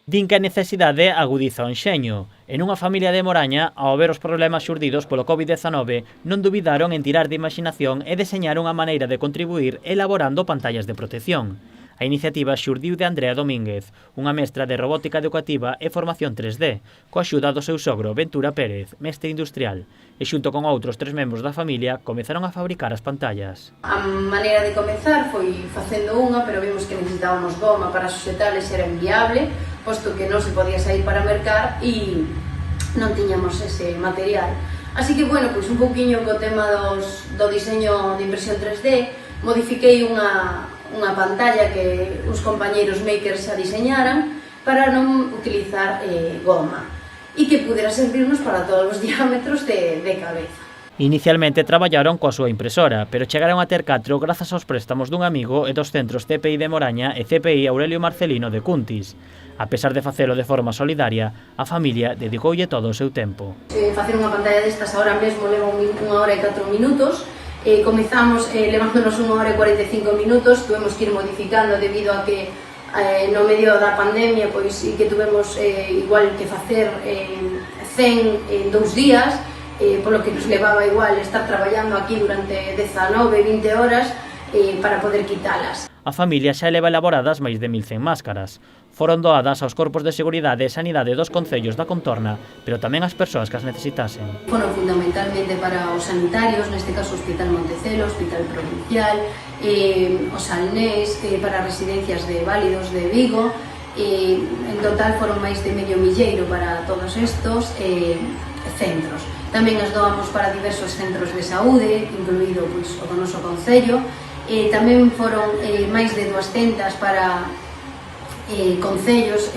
Din que a necesidade agudiza o enxeño. En unha familia de Moraña, ao ver os problemas xurdidos polo COVID-19, non dubidaron en tirar de imaginación e deseñar unha maneira de contribuir elaborando pantallas de protección. A iniciativa xurdiu de Andrea Domínguez, unha mestra de robótica educativa e formación 3D, coa axuda do seu sogro Ventura Pérez, mestre industrial, e xunto con outros 3 membros da familia comezaron a fabricar as pantallas. A maneira de comezar foi facendo unha, pero vimos que necesitábamos goma para suxetales, era inviable, posto que non se podía sair para mercar e non tiñamos ese material. Así que, bueno, pois un pouquiño co tema do diseño de impresión 3D, modifiquei unha pantalla que uns compañeiros makers a diseñaran para non utilizar goma e que pudera servirnos para todos os diámetros de cabeza. Inicialmente traballaron coa súa impresora, pero chegaron a ter 4 grazas aos préstamos dun amigo e dos centros CPI de Moraña e CPI Aurelio Marcelino de Cuntis. A pesar de facelo de forma solidaria, a familia dedicoulle todo o seu tempo. Facer unha pantalla destas ahora mesmo leva 1 hora e 4 minutos. Comezamos levándonos 1 hora e 45 minutos, tuvemos que ir modificando debido a que no medio da pandemia pois que tuvemos igual que facer 100 en 2 días, polo que nos levaba igual estar traballando aquí durante 19-20 horas para poder quitalas. A familia xa leva elaboradas máis de 1100 máscaras. Foron doadas aos corpos de seguridade e sanidade dos concellos da contorna, pero tamén ás persoas que as necesitasen. Foron fundamentalmente para os sanitarios, neste caso o Hospital Montecelo, Hospital Provincial, os Salnés, para residencias de válidos de Vigo. En total foron máis de 500 para todos estos centros. Tamén as doamos para diversos centros de saúde, incluído pois, o do noso concello. Tamén foron máis de 200 para concellos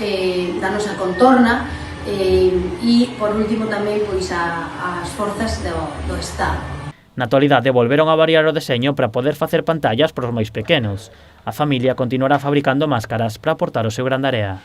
da nosa contorna e, por último, tamén pois, as forzas do Estado. Na actualidade volveron a variar o deseño para poder facer pantallas para os máis pequenos. A familia continuará fabricando máscaras para aportar o seu grande area.